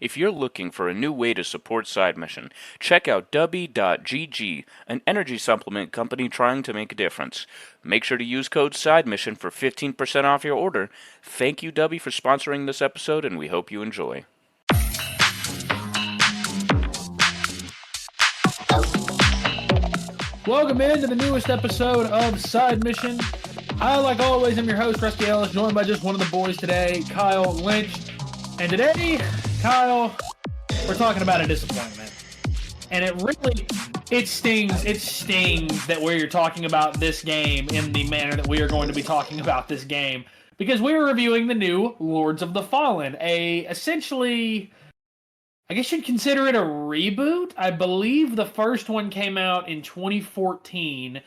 If you're looking for a new way to support Side Mission, check out Dubby.gg, an energy supplement company trying to make a difference. Make sure to use code SIDEMISSION for 15% off your order. Thank you, Dubby, for sponsoring this episode, and we hope you enjoy. Welcome into the newest episode of Side Mission. I, like always, am your host, Rusty Ellis, joined by just one of the boys today, Kyle Lynch. And today, Kyle, we're talking about a disappointment. And it stings that we're talking about this game in the manner that we are going to be talking about this game. Because we are reviewing the new Lords of the Fallen, essentially, I guess you'd consider it a reboot. I believe the first one came out in 2014.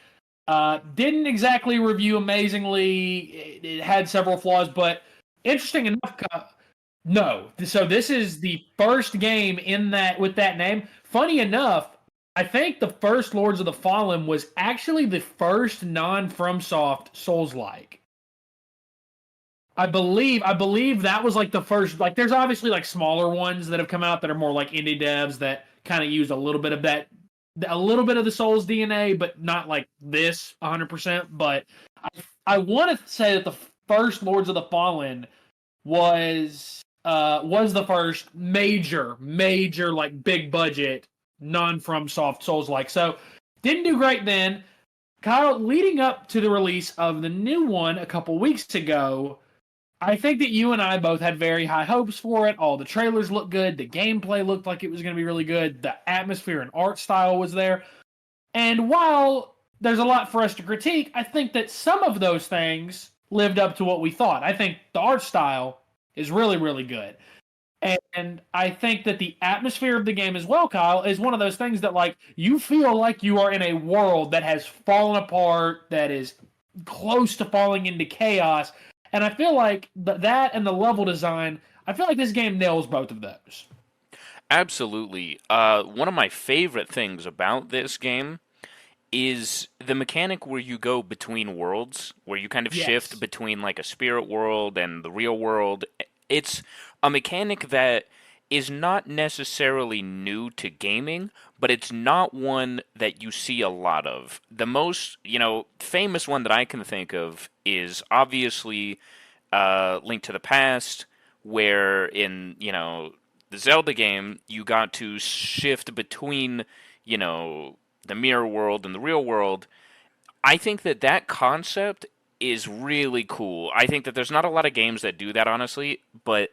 Didn't exactly review amazingly. It had several flaws, but interesting enough, no. So this is the first game with that name. Funny enough, I think the first Lords of the Fallen was actually the first non-FromSoft Souls-like. I believe that was like the first. Like, there's obviously like smaller ones that have come out that are more like indie devs that kind of use a little bit of the Souls DNA, but not like this 100%. But I want to say that the first Lords of the Fallen was the first major like big budget non-FromSoft Souls-like. So didn't do great then. Kyle, leading up to the release of the new one a couple weeks ago, I think that you and I both had very high hopes for it. All the trailers looked good. The gameplay looked like it was going to be really good. The atmosphere and art style was there. And while there's a lot for us to critique, I think that some of those things lived up to what we thought. I think the art style is really, really good. And I think that the atmosphere of the game as well, Kyle, is one of those things that, like, you feel like you are in a world that has fallen apart, that is close to falling into chaos. And I feel like that and the level design, I feel like this game nails both of those. Absolutely. One of my favorite things about this game is the mechanic where you go between worlds, where you kind of shift between like a spirit world and the real world. It's a mechanic that is not necessarily new to gaming, but it's not one that you see a lot of. The most, famous one that I can think of is obviously Link to the Past, where in, the Zelda game, you got to shift between, the mirror world and the real world. I think that concept is really cool. I think that there's not a lot of games that do that, honestly, but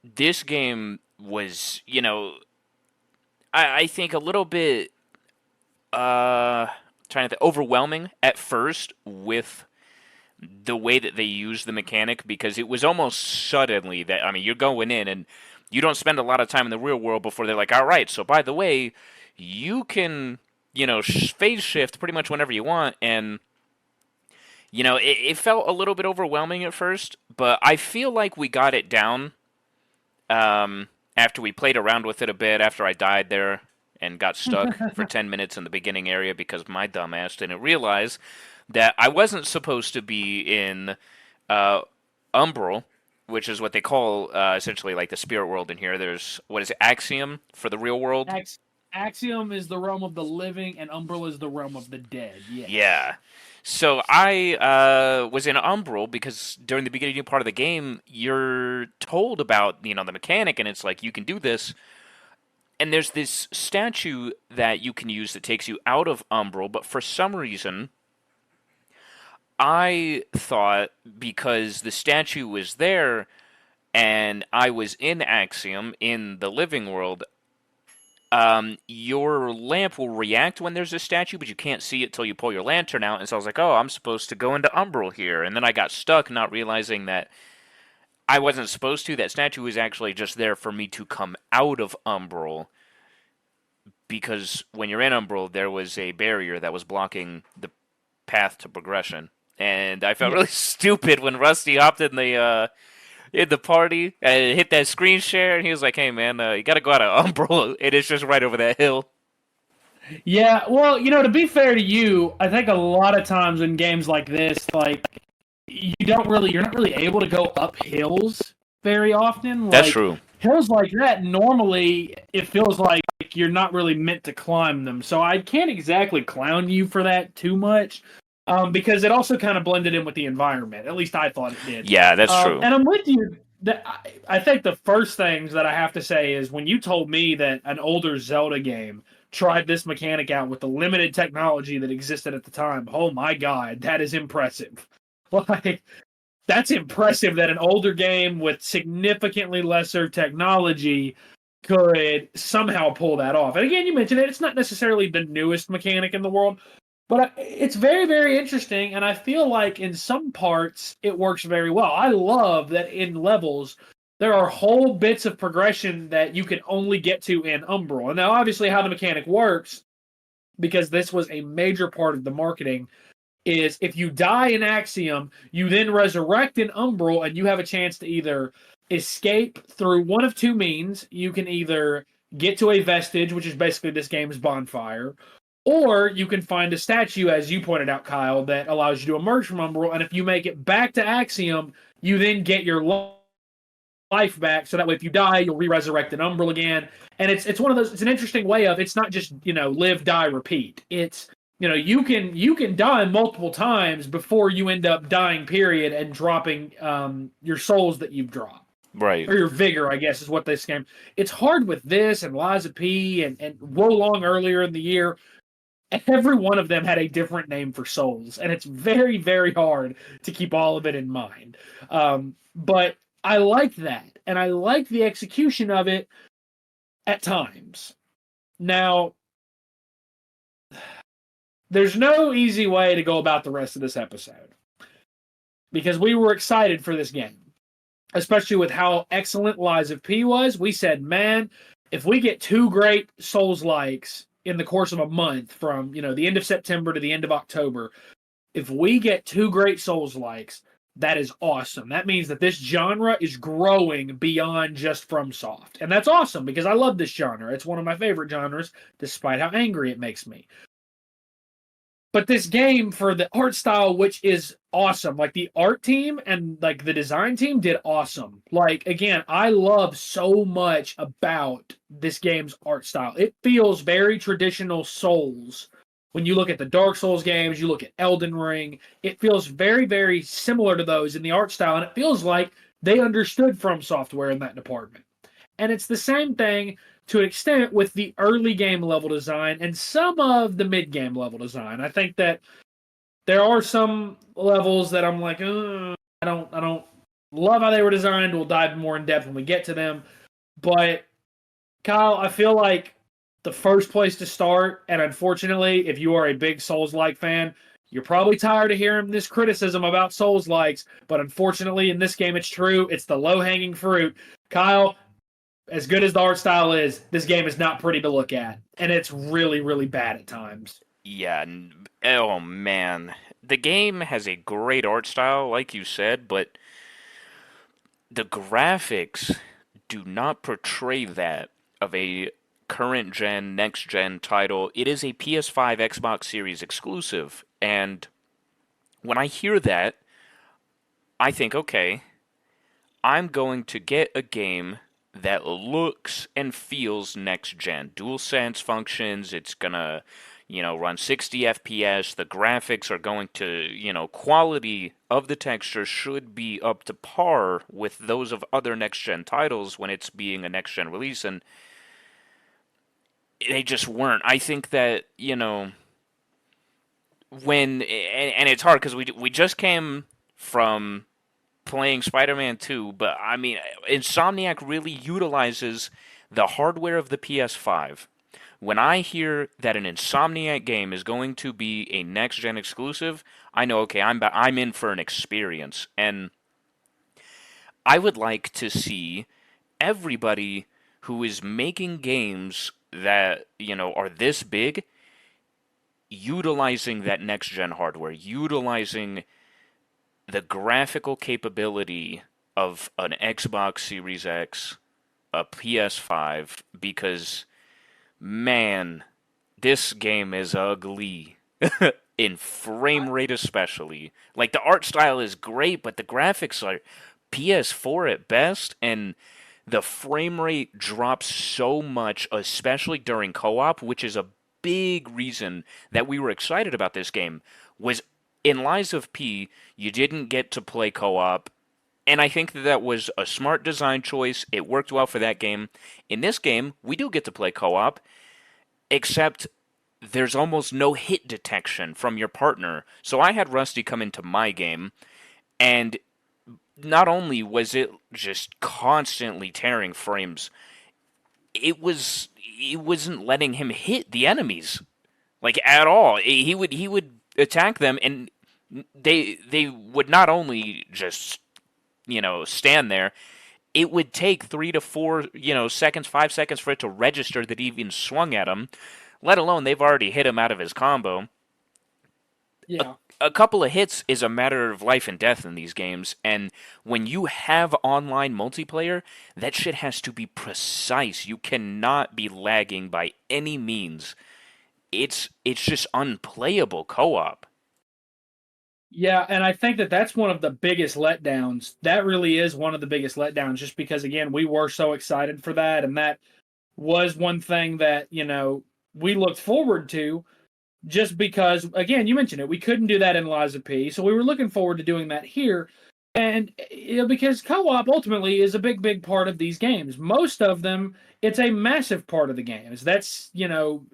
this game was, I think a little bit overwhelming at first with the way that they used the mechanic, because it was almost suddenly that, you're going in and you don't spend a lot of time in the real world before they're like, all right, so by the way, you can, phase shift pretty much whenever you want, and it felt a little bit overwhelming at first, but I feel like we got it down after we played around with it a bit, after I died there and got stuck for 10 minutes in the beginning area because my dumbass didn't realize that I wasn't supposed to be in Umbral, which is what they call essentially like the spirit world in here. There's, what is it, Axiom for the real world? Axiom is the realm of the living, and Umbral is the realm of the dead. Yes. Yeah. So I was in Umbral because during the beginning part of the game, you're told about, the mechanic, and it's like, you can do this. And there's this statue that you can use that takes you out of Umbral, but for some reason, I thought because the statue was there and I was in Axiom, in the living world, your lamp will react when there's a statue, but you can't see it till you pull your lantern out. And so I was like, oh, I'm supposed to go into Umbral here. And then I got stuck not realizing that I wasn't supposed to. That statue was actually just there for me to come out of Umbral, because when you're in Umbral, there was a barrier that was blocking the path to progression. And I felt really stupid when Rusty hopped in the party and hit that screen share, and he was like, hey man, you gotta go out of Umbral, and it's just right over that hill. Yeah, well, to be fair to you, I think a lot of times in games like this, like, you're not really able to go up hills very often. That's true. hills like that, normally it feels like you're not really meant to climb them. So I can't exactly clown you for that too much, because it also kind of blended in with the environment. At least I thought it did. Yeah, that's true. And I'm with you. That I think the first things that I have to say is when you told me that an older Zelda game tried this mechanic out with the limited technology that existed at the time. Oh my God, that is impressive. Like, that's impressive that an older game with significantly lesser technology could somehow pull that off. And again, you mentioned it, it's not necessarily the newest mechanic in the world, but it's very, very interesting. And I feel like in some parts it works very well. I love that in levels, there are whole bits of progression that you can only get to in Umbral. And now, obviously, how the mechanic works, because this was a major part of the marketing, is if you die in Axiom, you then resurrect in Umbral, and you have a chance to either escape through one of two means. You can either get to a vestige, which is basically this game's bonfire, or you can find a statue, as you pointed out, Kyle, that allows you to emerge from Umbral. And if you make it back to Axiom, you then get your life back. So that way, if you die, you'll re-resurrect in Umbral again. And it's one of those. It's an interesting way of. It's not just live, die, repeat. It's you can die multiple times before you end up dying, period, and dropping your souls that you've dropped. Right. Or your vigor, I guess, is what this game. It's hard with this and Lies of P and Wo Long earlier in the year. Every one of them had a different name for souls, and it's very, very hard to keep all of it in mind. But I like that, and I like the execution of it at times. Now, there's no easy way to go about the rest of this episode, because we were excited for this game, especially with how excellent Lies of P was. We said, man, if we get two great Souls-likes in the course of a month, from the end of September to the end of October, if we get two great Souls-likes, that is awesome. That means that this genre is growing beyond just FromSoft. And that's awesome, because I love this genre. It's one of my favorite genres, despite how angry it makes me. But this game, for the art style, which is awesome, like the art team and like the design team did awesome. Like, again, I love so much about this game's art style. It feels very traditional Souls. When you look at the Dark Souls games, you look at Elden Ring, it feels very, very similar to those in the art style. And it feels like they understood From Software in that department. And it's the same thing to an extent with the early game level design and some of the mid game level design. I think that there are some levels that I'm like, I don't love how they were designed. We'll dive more in depth when we get to them. But Kyle, I feel like the first place to start, and unfortunately, if you are a big Souls-like fan, you're probably tired of hearing this criticism about Souls-likes, but unfortunately, in this game, it's true. It's the low-hanging fruit. Kyle, as good as the art style is, this game is not pretty to look at, and it's really, really bad at times. Yeah, oh man. The game has a great art style, like you said, but the graphics do not portray that of a current gen, next gen title. It is a PS5 Xbox Series exclusive, and when I hear that, I think, okay, I'm going to get a game that looks and feels next gen. DualSense functions, it's gonna, run 60 FPS. The graphics are going to, quality of the texture should be up to par with those of other next gen titles when it's being a next gen release, and they just weren't. I think that, when, and it's hard because we just came from playing Spider-Man 2, but I mean, Insomniac really utilizes the hardware of the PS5. When I hear that an Insomniac game is going to be a next-gen exclusive, I know, okay, I'm in for an experience, and I would like to see everybody who is making games that, are this big, utilizing that next-gen hardware, utilizing the graphical capability of an Xbox Series X, a PS5, because, man, this game is ugly. In frame rate especially. Like, the art style is great, but the graphics are PS4 at best, and the frame rate drops so much, especially during co-op, which is a big reason that we were excited about this game. Was in Lies of P, you didn't get to play co-op, and I think that that was a smart design choice. It worked well for that game. In this game, we do get to play co-op, except there's almost no hit detection from your partner. So I had Rusty come into my game, and not only was it just constantly tearing frames, it wasn't letting him hit the enemies like at all. He would attack them, and they would not only just stand there. It would take 3 to 4 seconds, 5 seconds for it to register that he even swung at him. Let alone they've already hit him out of his combo. Yeah. A couple of hits is a matter of life and death in these games, and when you have online multiplayer, that shit has to be precise. You cannot be lagging by any means. It's just unplayable co-op. Yeah, and I think that that's one of the biggest letdowns. That really is one of the biggest letdowns, just because, again, we were so excited for that, and that was one thing that, we looked forward to, just because, again, you mentioned it, we couldn't do that in Lies of P, so we were looking forward to doing that here. And because co-op ultimately is a big, big part of these games. Most of them, it's a massive part of the games. That's,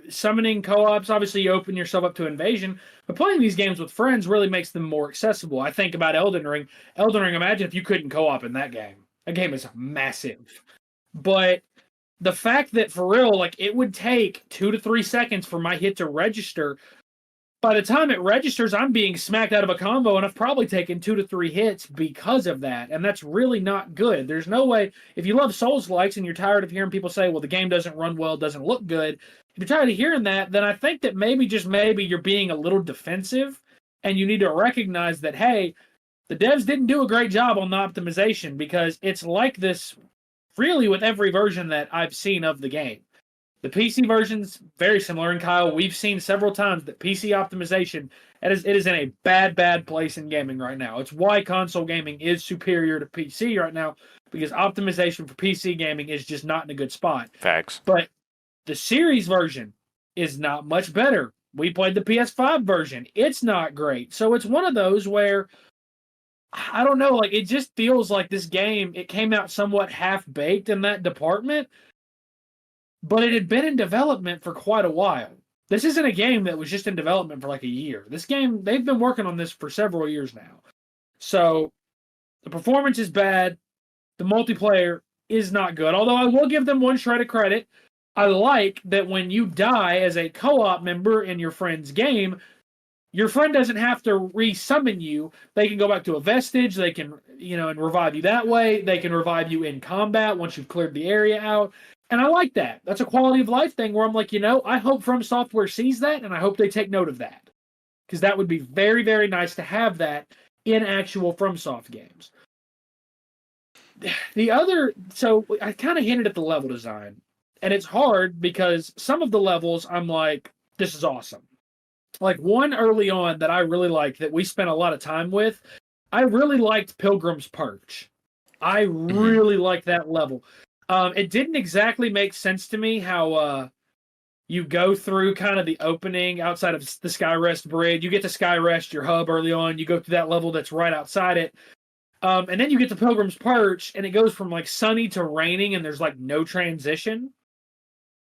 summoning co-ops. Obviously, you open yourself up to invasion, but playing these games with friends really makes them more accessible. I think about Elden Ring. Elden Ring, imagine if you couldn't co-op in that game. That game is massive. But the fact that, for real, like, it would take 2 to 3 seconds for my hit to register. By the time it registers, I'm being smacked out of a combo, and I've probably taken 2 to 3 hits because of that, and that's really not good. There's no way, if you love Souls-likes and you're tired of hearing people say, well, the game doesn't run well, doesn't look good, if you're tired of hearing that, then I think that maybe, just maybe, you're being a little defensive, and you need to recognize that, hey, the devs didn't do a great job on the optimization, because it's like this really with every version that I've seen of the game. The PC version's very similar, and Kyle, we've seen several times that PC optimization, it is in a bad, bad place in gaming right now. It's why console gaming is superior to PC right now, because optimization for PC gaming is just not in a good spot. Facts. But the series version is not much better. We played the PS5 version. It's not great. So it's one of those where, I don't know, like, it just feels like this game, it came out somewhat half-baked in that department, but it had been in development for quite a while. This isn't a game that was just in development for like a year. This game, they've been working on this for several years now. So the performance is bad. The multiplayer is not good. Although I will give them one shred of credit. I like that when you die as a co-op member in your friend's game, your friend doesn't have to re-summon you. They can go back to a vestige. They can, and revive you that way. They can revive you in combat once you've cleared the area out. And I like that. That's a quality of life thing where I'm like, I hope From Software sees that, and I hope they take note of that. Because that would be very, very nice to have that in actual FromSoft games. So I kind of hinted at the level design. And it's hard because some of the levels, I'm like, this is awesome. Like one early on that I really liked that we spent a lot of time with, I really liked Pilgrim's Perch. I really liked that level. It didn't exactly make sense to me how you go through kind of the opening outside of the Skyrest Bridge. You get to Skyrest, your hub early on. You go to that level that's right outside it. And then you get to Pilgrim's Perch, and it goes from like sunny to raining, and there's like no transition.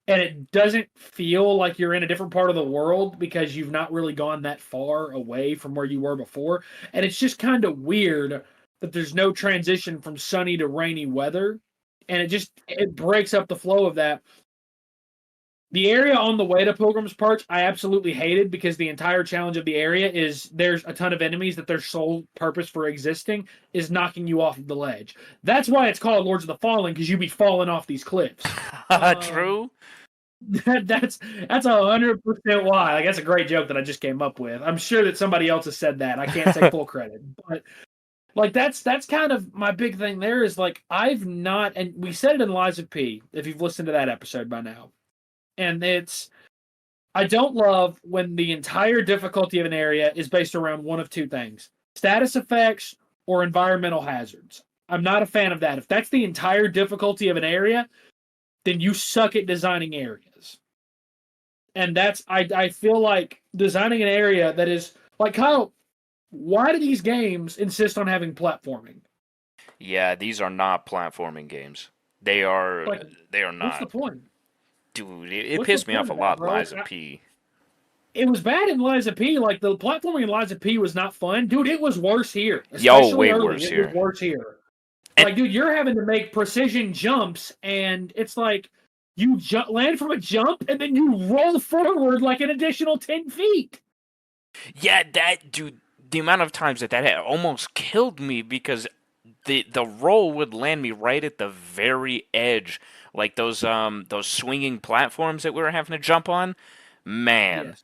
And it doesn't feel like you're in a different part of the world because you've not really gone that far away from where you were before. And it's just kind of weird that there's no transition from sunny to rainy weather. And it breaks up the flow of that. The area on the way to Pilgrim's Perch, I absolutely hated because the entire challenge of the area is there's a ton of enemies that their sole purpose for existing is knocking you off of the ledge. That's why it's called Lords of the Fallen, because you be falling off these cliffs. True. That's 100% why. Like, that's a great joke that I just came up with. I'm sure that somebody else has said that. I can't take full credit, but like that's kind of my big thing there is like I've not, and we said it in Lies of P, if you've listened to that episode by now. And I don't love when the entire difficulty of an area is based around one of two things: status effects or environmental hazards. I'm not a fan of that. If that's the entire difficulty of an area, then you suck at designing areas. And I feel like designing an area that is like, Kyle, why do these games insist on having platforming? Yeah, these are not platforming games. They are Like, they are what's the not. point? Dude, it What's the pissed me off point a of that, lot, bro? Liza P. It was bad in Liza P. Like the platforming in Liza P was not fun, dude. It was worse here, Yo, especially way early. worse It was here. worse here. And Like, dude, you're having to make precision jumps, and it's like you land from a jump, and then you roll forward like an additional 10 feet. yeah, that dude, the amount of times that had almost killed me because the roll would land me right at the very edge, like those swinging platforms that we were having to jump on. Man, Yes.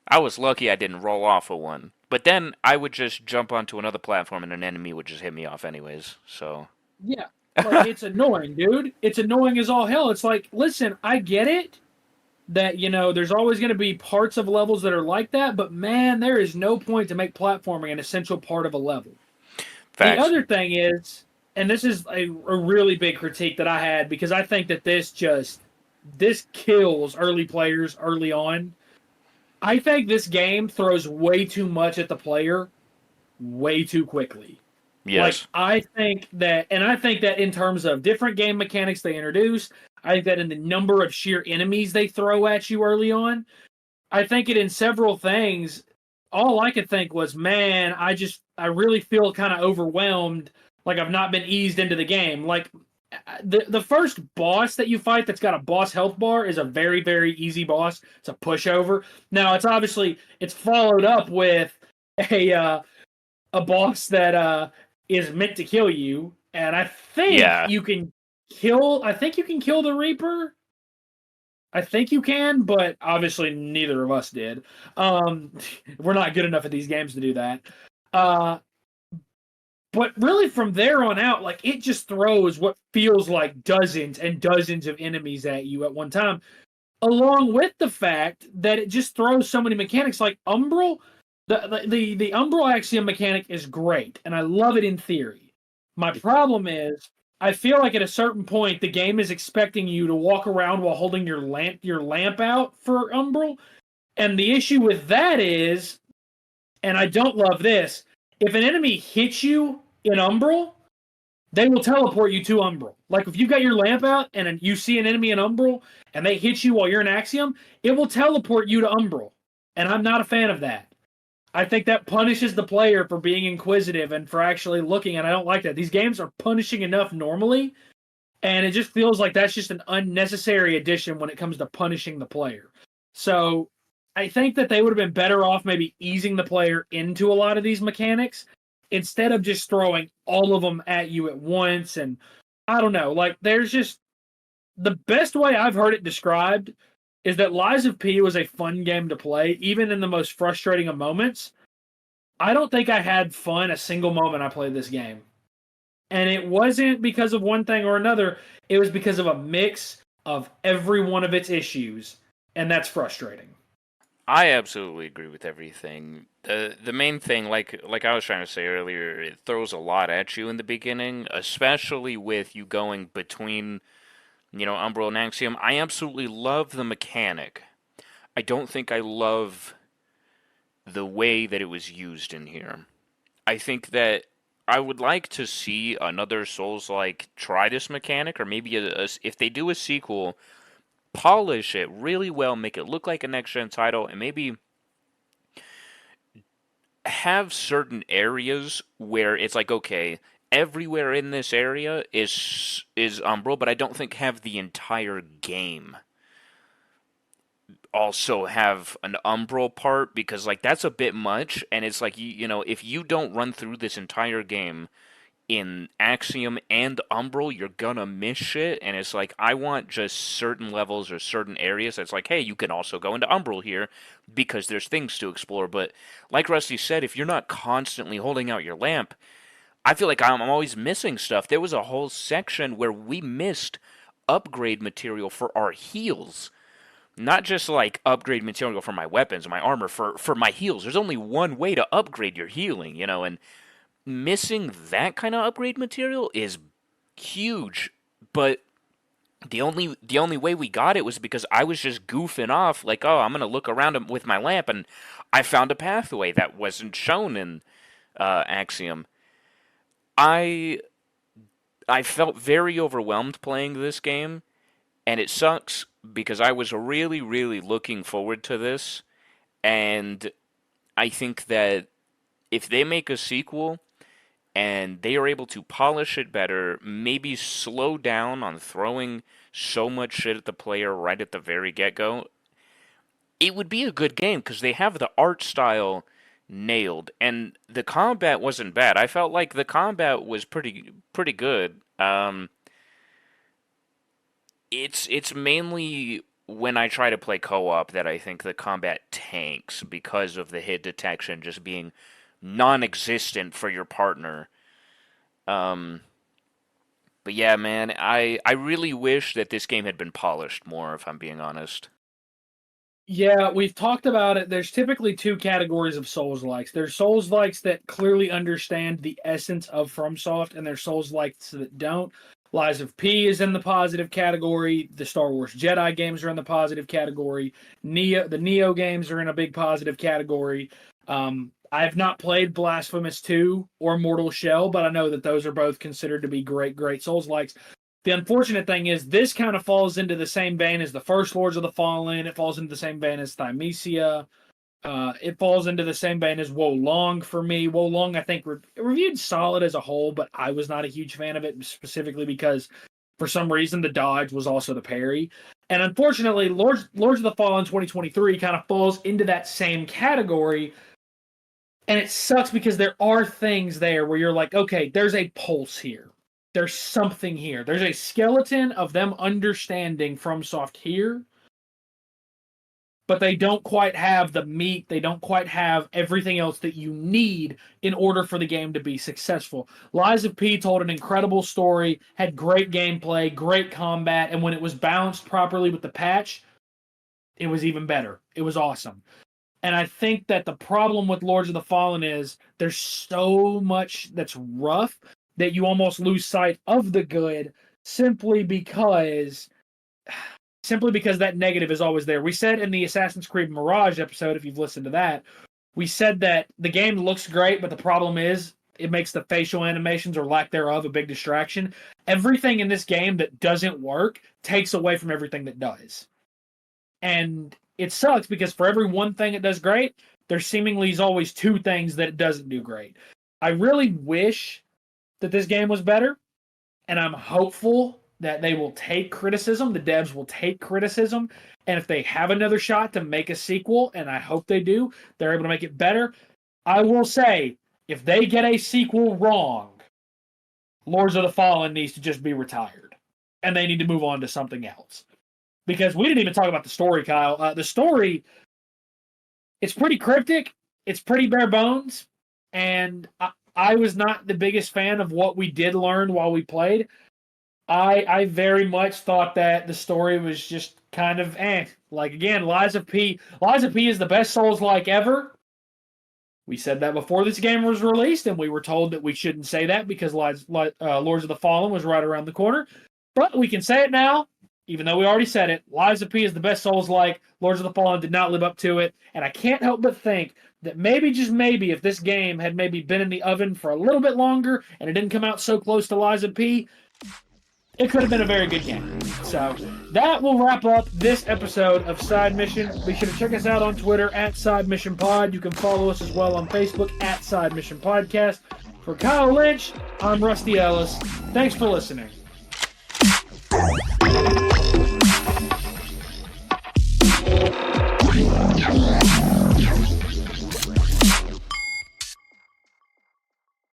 I was lucky I didn't roll off of one. But then I would just jump onto another platform and an enemy would just hit me off anyways. So Yeah. Like, it's annoying, dude. It's annoying as all hell. It's like, listen, I get it that, there's always going to be parts of levels that are like that, but man, there is no point to make platforming an essential part of a level. The facts. other thing is, and this is a really big critique that I had because I think that this kills early players early on. I think this game throws way too much at the player way too quickly. Like, Yes. I think that in terms of different game mechanics they introduce, I think that in the number of sheer enemies they throw at you early on, I think it in several things. All I could think was, man, I really feel kind of overwhelmed. Like I've not been eased into the game. Like the first boss that you fight that's got a boss health bar is a very, very easy boss. It's a pushover. Now it's followed up with a boss that is meant to kill you, and I think Yeah. you can kill the Reaper. I think you can, but obviously neither of us did. We're not good enough at these games to do that. Uh, but really, from there on out, like it just throws what feels like dozens and dozens of enemies at you at one time, along with the fact that it just throws so many mechanics like Umbral. The Umbral Axiom mechanic is great, and I love it in theory. My problem is I feel like at a certain point the game is expecting you to walk around while holding your lamp out for Umbral. And the issue with that is, and I don't love this, if an enemy hits you in Umbral, they will teleport you to Umbral. Like if you got your lamp out and you see an enemy in Umbral and they hit you while you're in Axiom, it will teleport you to Umbral. And I'm not a fan of that. I think that punishes the player for being inquisitive and for actually looking, and I don't like that. These games are punishing enough normally, and it just feels like that's just an unnecessary addition when it comes to punishing the player. So I think that they would have been better off maybe easing the player into a lot of these mechanics instead of just throwing all of them at you at once. And I don't know, like there's just the best way I've heard it described is that Lies of P was a fun game to play, even in the most frustrating of moments. I don't think I had fun a single moment I played this game. And it wasn't because of one thing or another. It was because of a mix of every one of its issues. And that's frustrating. I absolutely agree with everything. The main thing, like I was trying to say earlier, it throws a lot at you in the beginning, especially with you going between, Umbral and Axiom. I absolutely love the mechanic. I don't think I love the way that it was used in here. I think that I would like to see another Souls-like try this mechanic, or maybe if they do a sequel, polish it really well, make it look like a next-gen title, and maybe have certain areas where it's like, okay, everywhere in this area is Umbral, but I don't think have the entire game also have an Umbral part, because like that's a bit much, and it's like if you don't run through this entire game in Axiom and Umbral, you're gonna miss shit. And it's like I want just certain levels or certain areas that's like, hey, you can also go into Umbral here because there's things to explore. But like Rusty said, if you're not constantly holding out your lamp, I feel like I'm always missing stuff. There was a whole section where we missed upgrade material for our heals. Not just like upgrade material for my weapons, my armor, for my heals. There's only one way to upgrade your healing, and missing that kind of upgrade material is huge. But the only way we got it was because I was just goofing off, like, oh, I'm gonna look around with my lamp, and I found a pathway that wasn't shown in Axiom. I felt very overwhelmed playing this game, and it sucks because I was really, really looking forward to this, and I think that if they make a sequel and they are able to polish it better, maybe slow down on throwing so much shit at the player right at the very get-go, it would be a good game because they have the art style nailed, and the combat wasn't bad. I felt like the combat was pretty good. It's mainly when I try to play co-op that I think the combat tanks because of the hit detection just being non-existent for your partner. But yeah, man, I really wish that this game had been polished more, if I'm being honest. Yeah, we've talked about it. There's typically two categories of Souls-likes. There's Souls-likes that clearly understand the essence of FromSoft, and there's Souls-likes that don't. Lies of P is in the positive category. The Star Wars Jedi games are in the positive category. The Neo games are in a big positive category. I have not played Blasphemous 2 or Mortal Shell, but I know that those are both considered to be great Souls-likes. The unfortunate thing is this kind of falls into the same vein as the first Lords of the Fallen. It falls into the same vein as Thymesia. It falls into the same vein as Wo Long for me. Wo Long, I think, reviewed solid as a whole, but I was not a huge fan of it, specifically because for some reason the dodge was also the parry. And unfortunately, Lords of the Fallen 2023 kind of falls into that same category. And it sucks because there are things there where you're like, okay, there's a pulse here. There's something here. There's a skeleton of them understanding FromSoft here, but they don't quite have the meat. They don't quite have everything else that you need in order for the game to be successful. Lies of P told an incredible story, had great gameplay, great combat, and when it was balanced properly with the patch, it was even better. It was awesome. And I think that the problem with Lords of the Fallen is there's so much that's rough that you almost lose sight of the good simply because that negative is always there. We said in the Assassin's Creed Mirage episode, if you've listened to that, we said that the game looks great, but the problem is it makes the facial animations or lack thereof a big distraction. Everything in this game that doesn't work takes away from everything that does. And it sucks because for every one thing it does great, there seemingly is always two things that it doesn't do great. I really wish that this game was better, and I'm hopeful that they will take criticism, the devs will take criticism, and if they have another shot to make a sequel, and I hope they do, they're able to make it better. I will say, if they get a sequel wrong, Lords of the Fallen needs to just be retired, and they need to move on to something else. Because we didn't even talk about the story, Kyle. The story, it's pretty cryptic, it's pretty bare bones, and I was not the biggest fan of what we did learn while we played. I very much thought that the story was just kind of Like, again, Lies of P is the best Souls-like ever. We said that before this game was released, and we were told that we shouldn't say that because Lords of the Fallen was right around the corner. But we can say it now, even though we already said it. Lies of P is the best Souls-like. Lords of the Fallen did not live up to it. And I can't help but think that maybe, just maybe, if this game had maybe been in the oven for a little bit longer and it didn't come out so close to Lies of P, it could have been a very good game. So that will wrap up this episode of Side Mission. Be sure to check us out on Twitter at Side Mission Pod. You can follow us as well on Facebook at Side Mission Podcast. For Kyle Lynch, I'm Rusty Ellis. Thanks for listening.